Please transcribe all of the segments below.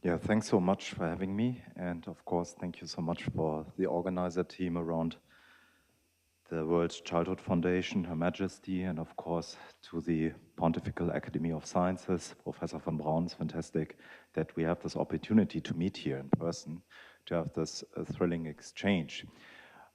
Yeah, thanks so much for having me. And of course, thank you so much for the organizer team around the World Childhood Foundation, Her Majesty, and of course to the Pontifical Academy of Sciences, Professor von Braun. It's fantastic that we have this opportunity to meet here in person, to have this thrilling exchange.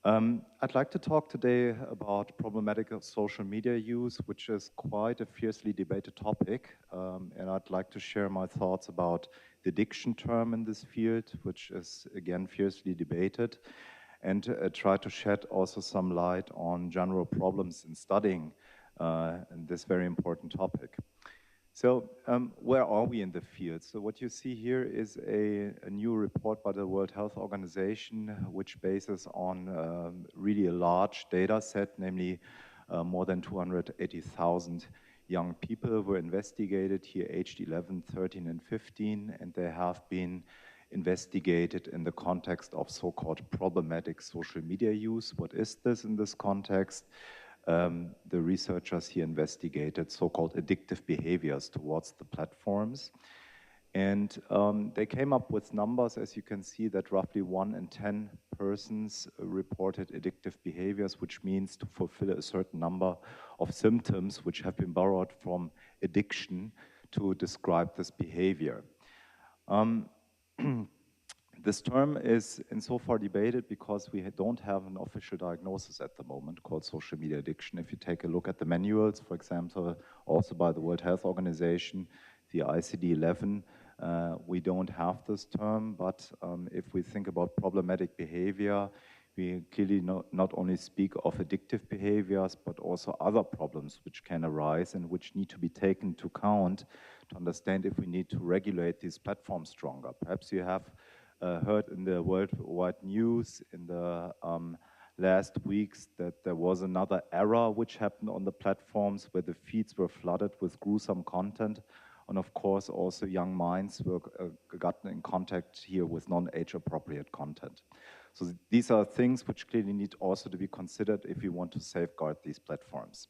I'd like to talk today about problematic of social media use, which is quite a fiercely debated topic. And I'd like to share my thoughts about the addiction term in this field, which is again fiercely debated, and try to shed also some light on general problems in studying this very important topic. So where are we in the field? So what you see here is a new report by the World Health Organization, which bases on really a large data set, namely more than 280,000 young people were investigated here, aged 11, 13, and 15, and they have been investigated in the context of so-called problematic social media use. What is this in this context? The researchers here investigated so-called addictive behaviors towards the platforms. And they came up with numbers, as you can see, that roughly 1 in 10 persons reported addictive behaviors, which means to fulfill a certain number of symptoms which have been borrowed from addiction to describe this behavior. This term is insofar debated because we don't have an official diagnosis at the moment called social media addiction. If you take a look at the manuals, for example, also by the World Health Organization, the ICD-11, we don't have this term, but if we think about problematic behavior, we clearly not only speak of addictive behaviors, but also other problems which can arise and which need to be taken into account to understand if we need to regulate these platforms stronger. Perhaps you have heard in the worldwide news in the last weeks that there was another error which happened on the platforms where the feeds were flooded with gruesome content. And of course, also young minds were gotten in contact here with non-age appropriate content. So these are things which clearly need also to be considered if we want to safeguard these platforms.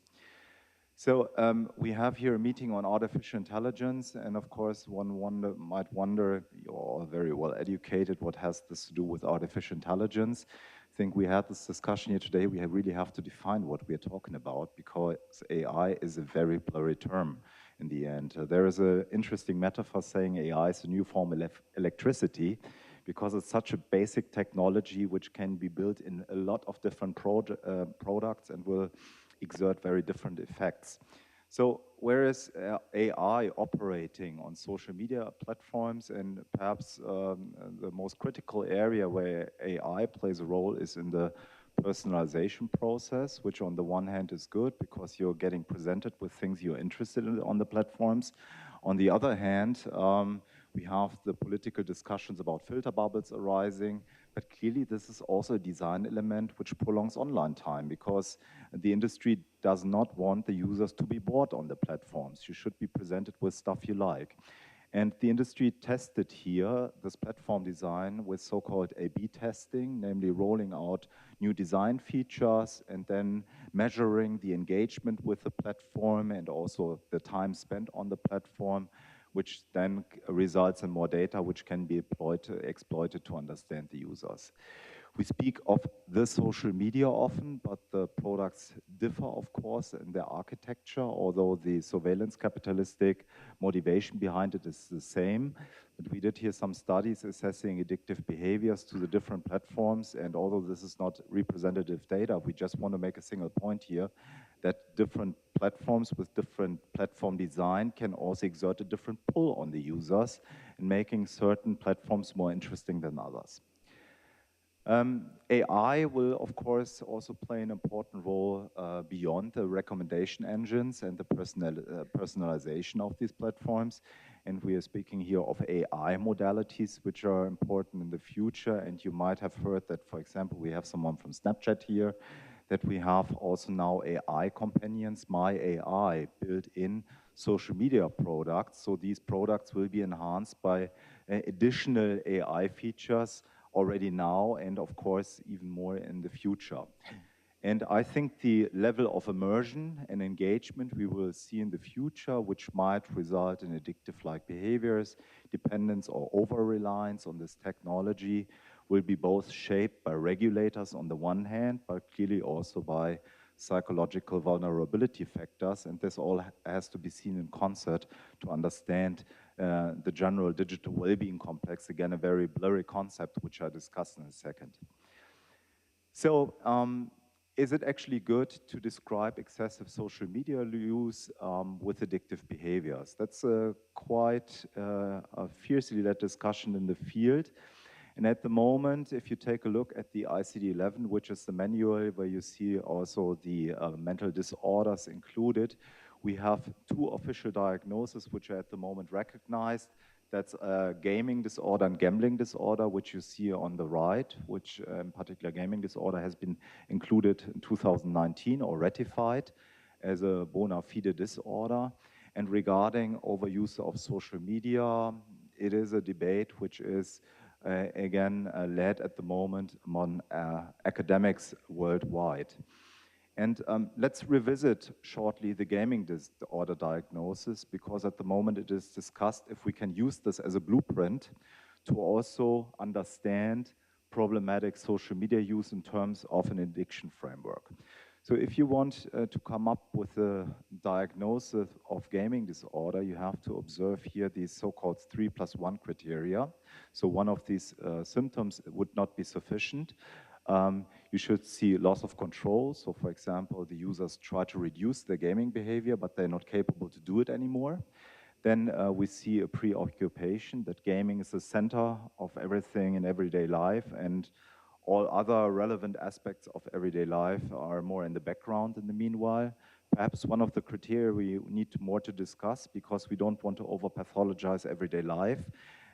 So we have here a meeting on artificial intelligence, and of course one might wonder, you're all very well educated, what has this to do with artificial intelligence? I think we had this discussion here today. We really have to define what we are talking about, because AI is a very blurry term in the end. There is an interesting metaphor saying AI is a new form of electricity, because it's such a basic technology which can be built in a lot of different products and will exert very different effects. So where is AI operating on social media platforms? And perhaps the most critical area where AI plays a role is in the personalization process, which on the one hand is good because you're getting presented with things you're interested in on the platforms. On the other hand, we have the political discussions about filter bubbles arising, but clearly this is also a design element which prolongs online time, because the industry does not want the users to be bored on the platforms. You should be presented with stuff you like. And the industry tested here this platform design with so-called A/B testing, namely rolling out new design features and then measuring the engagement with the platform and also the time spent on the platform, which then results in more data which can be exploited to understand the users. We speak of the social media often, but the products differ, of course, in their architecture, although the surveillance capitalistic motivation behind it is the same. But we did here some studies assessing addictive behaviors to the different platforms, and although this is not representative data, we just want to make a single point here, that different platforms with different platform design can also exert a different pull on the users in making certain platforms more interesting than others. AI will, of course, also play an important role beyond the recommendation engines and the personalization of these platforms. And we are speaking here of AI modalities, which are important in the future. And you might have heard that, for example, we have someone from Snapchat here, that we have also now AI companions, My AI, built in social media products. So these products will be enhanced by additional AI features already now, and of course even more in the future. And I think the level of immersion and engagement we will see in the future, which might result in addictive-like behaviors, dependence or over-reliance on this technology, will be both shaped by regulators on the one hand, but clearly also by psychological vulnerability factors. And this all has to be seen in concert to understand the general digital well-being complex. Again, a very blurry concept, which I'll discuss in a second. So, is it actually good to describe excessive social media use with addictive behaviors? That's quite a fiercely led discussion in the field. And at the moment, if you take a look at the ICD-11, which is the manual where you see also the mental disorders included, we have two official diagnoses which are at the moment recognized. That's a gaming disorder and gambling disorder, which you see on the right, which in particular gaming disorder has been included in 2019 or ratified as a bona fide disorder. And regarding overuse of social media, it is a debate which is again led at the moment among academics worldwide. And let's revisit shortly the gaming disorder diagnosis, because at the moment it is discussed if we can use this as a blueprint to also understand problematic social media use in terms of an addiction framework. So if you want to come up with a diagnosis of gaming disorder, you have to observe here these so-called 3+1 criteria. So one of these symptoms would not be sufficient. You should see loss of control. So for example, the users try to reduce their gaming behavior, but they're not capable to do it anymore. Then we see a preoccupation that gaming is the center of everything in everyday life, and all other relevant aspects of everyday life are more in the background in the meanwhile. Perhaps one of the criteria we need more to discuss, because we don't want to over-pathologize everyday life.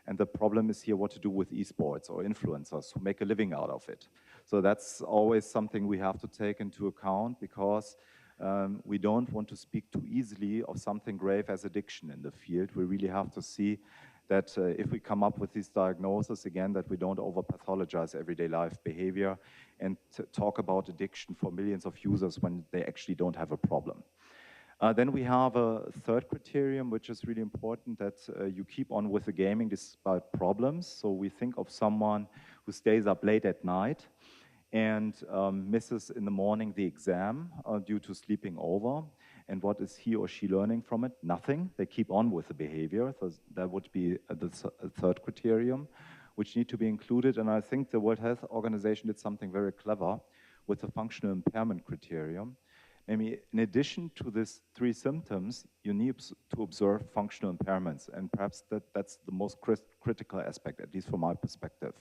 And the problem is here what to do with esports or influencers who make a living out of it. So that's always something we have to take into account, because we don't want to speak too easily of something grave as addiction in the field. We really have to see that if we come up with these diagnoses, again, that we don't over-pathologize everyday life behavior and talk about addiction for millions of users when they actually don't have a problem. Then we have a third criterion, which is really important, that you keep on with the gaming despite problems. So we think of someone who stays up late at night and misses in the morning the exam due to sleeping over. And what is he or she learning from it? Nothing. They keep on with the behavior. So that would be the third criterion, which need to be included. And I think the World Health Organization did something very clever with the functional impairment criterion. I mean, in addition to these three symptoms, you need to observe functional impairments. And perhaps that's the most critical aspect, at least from my perspective.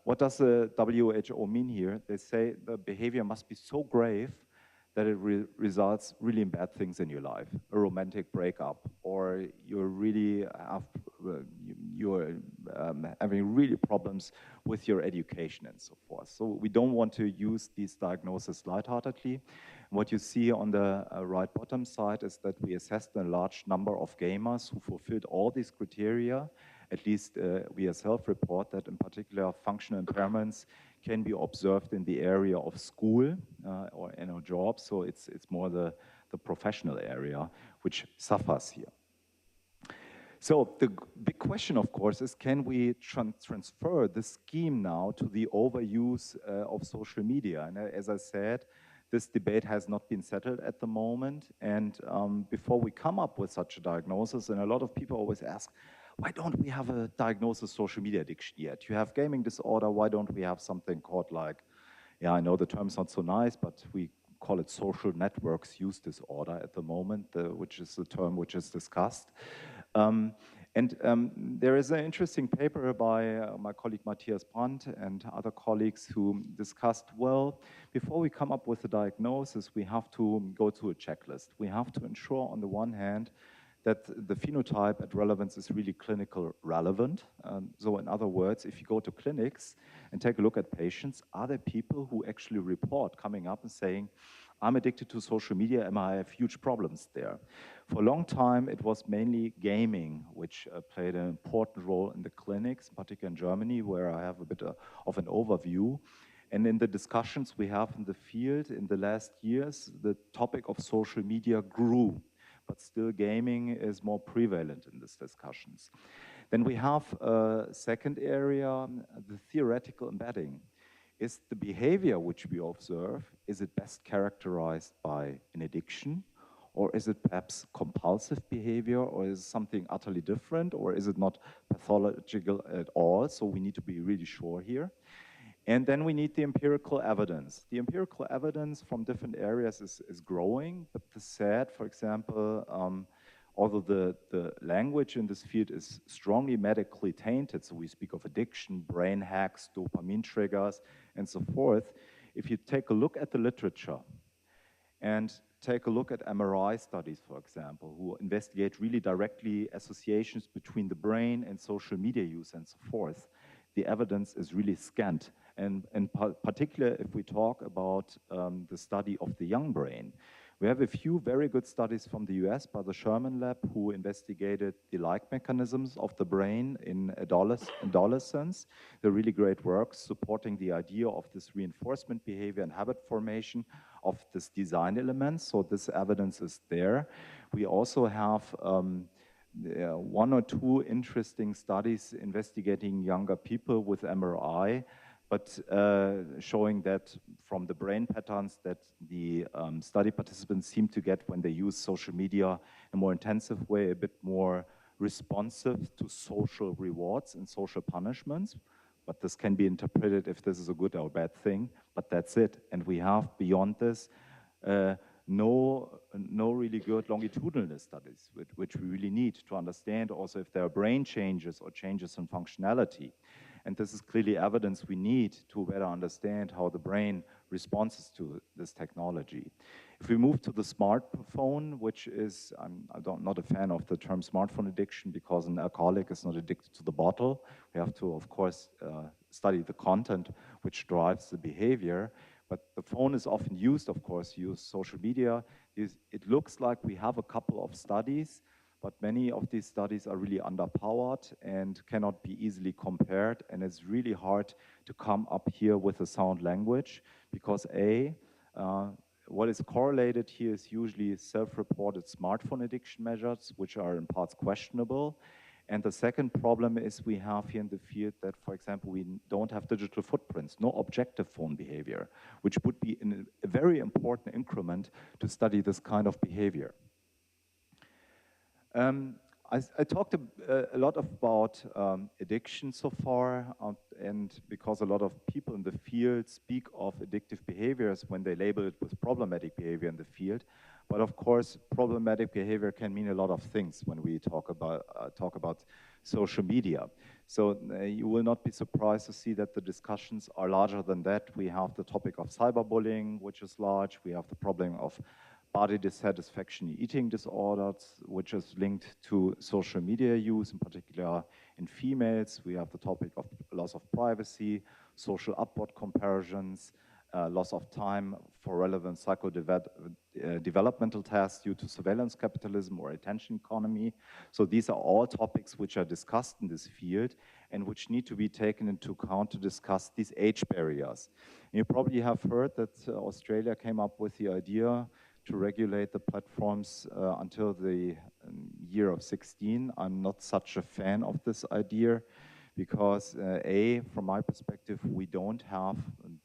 What does the WHO mean here? They say the behavior must be so grave that it results really in bad things in your life, a romantic breakup, or you're really having really problems with your education and so forth. So we don't want to use these diagnoses lightheartedly. What you see on the right bottom side is that we assessed a large number of gamers who fulfilled all these criteria. At least we self-report that in particular functional impairments can be observed in the area of school or in a job. So it's more the professional area which suffers here. So the big question, of course, is can we transfer the scheme now to the overuse of social media? And as I said, this debate has not been settled at the moment. And before we come up with such a diagnosis, and a lot of people always ask, why don't we have a diagnosis of social media addiction yet? You have gaming disorder, why don't we have something called like, yeah, I know the term's not so nice, but we call it social networks use disorder at the moment, which is the term which is discussed. There is an interesting paper by my colleague Matthias Brandt and other colleagues who discussed, well, before we come up with a diagnosis, we have to go through a checklist. We have to ensure, on the one hand, that the phenotype at relevance is really clinical relevant. So in other words, if you go to clinics and take a look at patients, are there people who actually report coming up and saying, I'm addicted to social media and I have huge problems there? For a long time, it was mainly gaming, which played an important role in the clinics, particularly in Germany, where I have a bit of an overview. And in the discussions we have in the field in the last years, the topic of social media grew, but still gaming is more prevalent in these discussions. Then we have a second area, the theoretical embedding. Is the behavior which we observe, is it best characterized by an addiction? Or is it perhaps compulsive behavior, or is it something utterly different, or is it not pathological at all? So we need to be really sure here. And then we need the empirical evidence. The empirical evidence from different areas is growing, but the SAD, for example, although the language in this field is strongly medically tainted, so we speak of addiction, brain hacks, dopamine triggers, and so forth, if you take a look at the literature and take a look at MRI studies, for example, who investigate really directly associations between the brain and social media use and so forth, the evidence is really scant. And in particular, if we talk about the study of the young brain, we have a few very good studies from the US by the Sherman Lab who investigated the like mechanisms of the brain in adolescence. They're really great works supporting the idea of this reinforcement behavior and habit formation of this design element. So this evidence is there. We also have one or two interesting studies investigating younger people with MRI, but showing that from the brain patterns that the study participants seem to get when they use social media in a more intensive way, a bit more responsive to social rewards and social punishments. But this can be interpreted if this is a good or bad thing, but that's it. And we have beyond this no really good longitudinal studies, which we really need to understand also if there are brain changes or changes in functionality. And this is clearly evidence we need to better understand how the brain responds to this technology. If we move to the smartphone, which is, I'm not a fan of the term smartphone addiction because an alcoholic is not addicted to the bottle. We have to, of course, study the content which drives the behavior. But the phone is often used, of course, use social media. It looks like we have a couple of studies, but many of these studies are really underpowered and cannot be easily compared. And it's really hard to come up here with a sound language because what is correlated here is usually self-reported smartphone addiction measures, which are in parts questionable. And the second problem is we have here in the field that, for example, we don't have digital footprints, no objective phone behavior, which would be a very important increment to study this kind of behavior. I talked a lot about addiction so far, and because a lot of people in the field speak of addictive behaviors when they label it with problematic behavior in the field. But of course, problematic behavior can mean a lot of things when we talk about social media. So you will not be surprised to see that the discussions are larger than that. We have the topic of cyberbullying, which is large. We have the problem of body dissatisfaction, eating disorders, which is linked to social media use, in particular in females. We have the topic of loss of privacy, social upward comparisons, loss of time for relevant psychodevelopmental tasks due to surveillance capitalism or attention economy. So these are all topics which are discussed in this field and which need to be taken into account to discuss these age barriers. And you probably have heard that Australia came up with the idea to regulate the platforms until the year of 16. I'm not such a fan of this idea because from my perspective, we don't have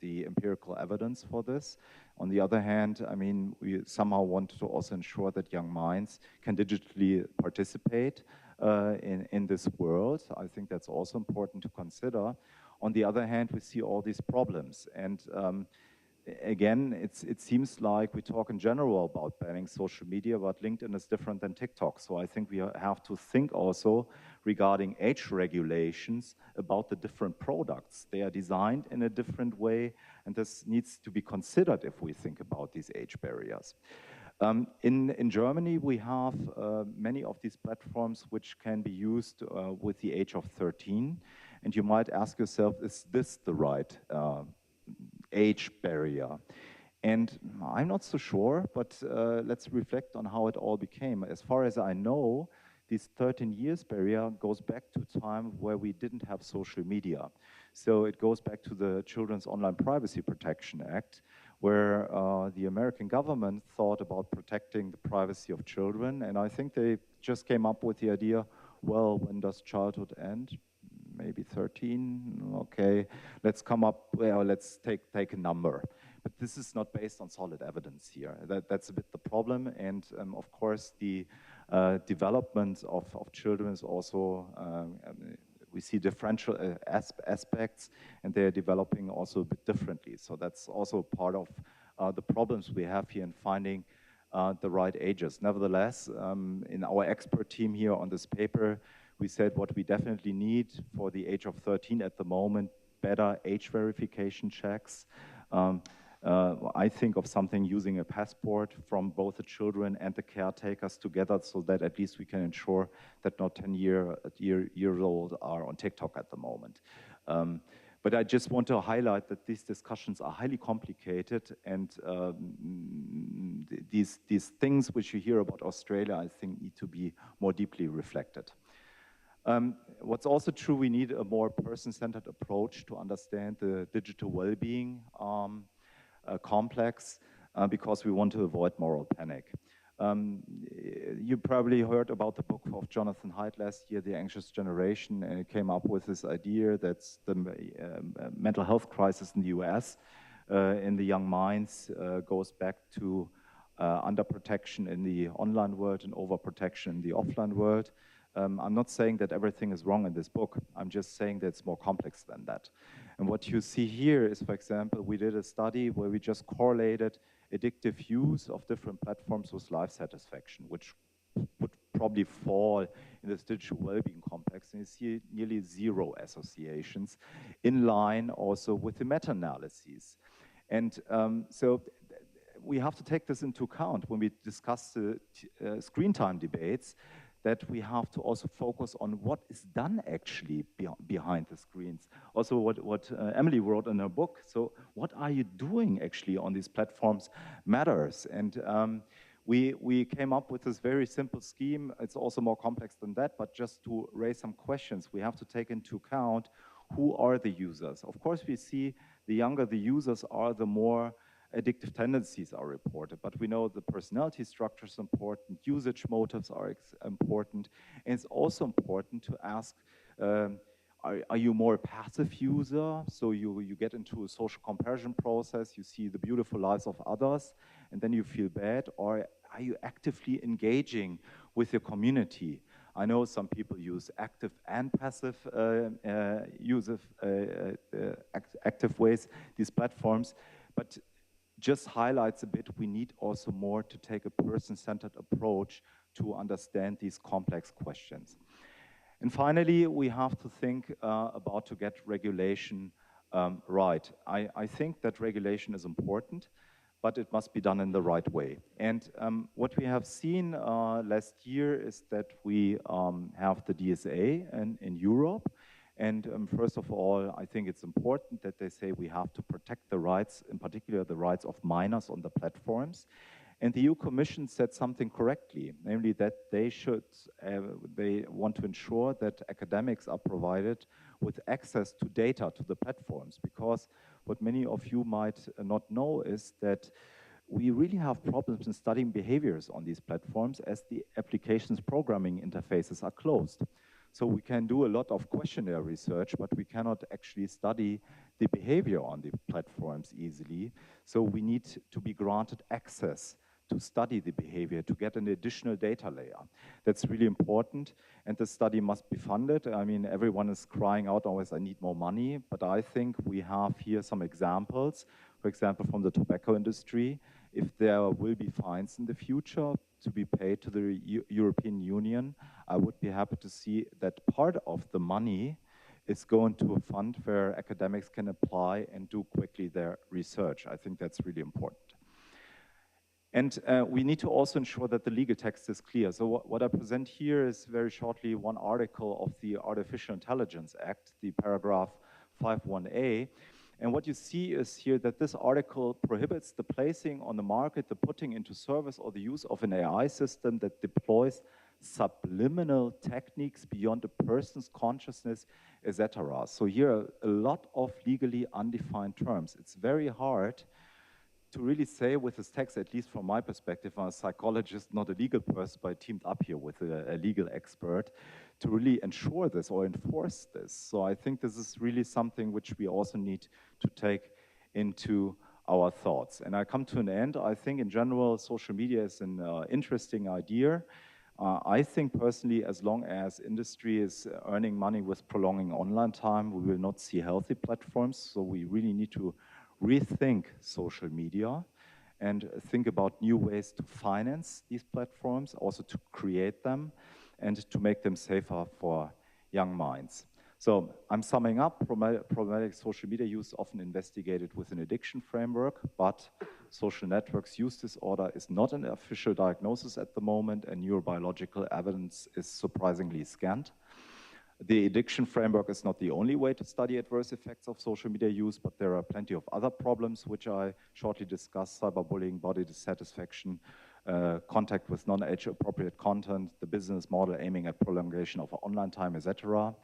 the empirical evidence for this. On the other hand, I mean, we somehow want to also ensure that young minds can digitally participate in this world. I think that's also important to consider. On the other hand, we see all these problems. And again, it seems like we talk in general about banning social media, but LinkedIn is different than TikTok. So I think we have to think also regarding age regulations about the different products. They are designed in a different way, and this needs to be considered if we think about these age barriers. In Germany, we have many of these platforms which can be used with the age of 13. And you might ask yourself, is this the right age barrier? And I'm not so sure, but let's reflect on how it all became. As far as I know, this 13 years barrier goes back to a time where we didn't have social media. So it goes back to the Children's Online Privacy Protection Act, where the American government thought about protecting the privacy of children. And I think they just came up with the idea, well, when does childhood end? Maybe 13, okay, let's come up, well, let's take a number. But this is not based on solid evidence here. That's a bit the problem. And of course, the development of children is also, we see differential aspects, and they're developing also a bit differently. So that's also part of the problems we have here in finding the right ages. Nevertheless, in our expert team here on this paper, we said what we definitely need for the age of 13 at the moment, better age verification checks. I think of something using a passport from both the children and the caretakers together, so that at least we can ensure that not 10-year old are on TikTok at the moment. But I just want to highlight that these discussions are highly complicated, and these things which you hear about Australia, I think, need to be more deeply reflected. What's also true, we need a more person-centered approach to understand the digital well-being complex, because we want to avoid moral panic. You probably heard about the book of Jonathan Haidt last year, The Anxious Generation, and it came up with this idea that the mental health crisis in the US in the young minds goes back to underprotection in the online world and overprotection in the offline world. I'm not saying that everything is wrong in this book. I'm just saying that it's more complex than that. And what you see here is, for example, we did a study where we just correlated addictive use of different platforms with life satisfaction, which would probably fall in this digital well-being complex. And you see nearly zero associations, in line also with the meta-analyses. And so we have to take this into account when we discuss the screen time debates, that we have to also focus on what is done actually behind the screens. Also what Emily wrote in her book. So what are you doing actually on these platforms matters. And we came up with this very simple scheme. It's also more complex than that, but just to raise some questions, we have to take into account who are the users. Of course, we see the younger the users are, the more addictive tendencies are reported, but we know the personality structure is important, usage motives are important, and it's also important to ask, are you more a passive user? So you get into a social comparison process, you see the beautiful lives of others, and then you feel bad, or are you actively engaging with your community? I know some people use active and passive active ways, these platforms, but just highlights a bit, we need also more to take a person-centered approach to understand these complex questions. And finally, we have to think about to get regulation right. I think that regulation is important, but it must be done in the right way. And what we have seen last year is that we have the DSA in Europe. And first of all, I think it's important that they say we have to protect the rights, in particular the rights of minors on the platforms. And the EU Commission said something correctly, namely that they want to ensure that academics are provided with access to data to the platforms, because what many of you might not know is that we really have problems in studying behaviors on these platforms as the applications programming interfaces are closed. So we can do a lot of questionnaire research, but we cannot actually study the behavior on the platforms easily. So we need to be granted access to study the behavior, to get an additional data layer. That's really important, and the study must be funded. I mean, everyone is crying out always, I need more money, but I think we have here some examples, for example, from the tobacco industry. If there will be fines in the future to be paid to the European Union, I would be happy to see that part of the money is going to a fund where academics can apply and do quickly their research. I think that's really important. And we need to also ensure that the legal text is clear. So what I present here is very shortly one article of the Artificial Intelligence Act, the paragraph 5.1a. And what you see is here that this article prohibits the placing on the market, the putting into service, or the use of an AI system that deploys subliminal techniques beyond a person's consciousness etc. So here, a lot of legally undefined terms. It's very hard to really say with this text, at least from my perspective, I'm a psychologist, not a legal person, but I teamed up here with a legal expert to really ensure this or enforce this. So I think this is really something which we also need to take into our thoughts. And I come to an end. I think in general, social media is an interesting idea. I think personally, as long as industry is earning money with prolonging online time, we will not see healthy platforms. So we really need to rethink social media and think about new ways to finance these platforms, also to create them and to make them safer for young minds. So I'm summing up. Problematic social media use often investigated with an addiction framework, but social networks use disorder is not an official diagnosis at the moment, and neurobiological evidence is surprisingly scant. The addiction framework is not the only way to study adverse effects of social media use, but there are plenty of other problems which I shortly discussed: cyberbullying, body dissatisfaction, contact with non-age appropriate content, the business model aiming at prolongation of online time, etc.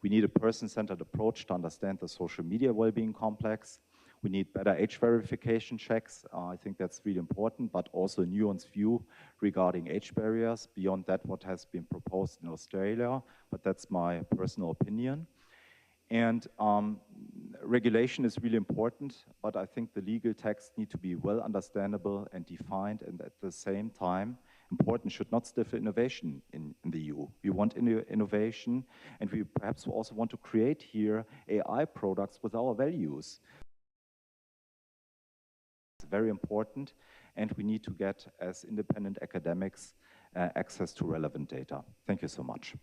We need a person-centered approach to understand the social media well-being complex. We need better age verification checks. I think that's really important, but also a nuanced view regarding age barriers beyond that what has been proposed in Australia, but that's my personal opinion. And regulation is really important, but I think the legal texts need to be well understandable and defined, and at the same time, important should not stifle innovation in the EU. We want innovation, and we perhaps also want to create here AI products with our values. It's very important, and we need to get, as independent academics, access to relevant data. Thank you so much.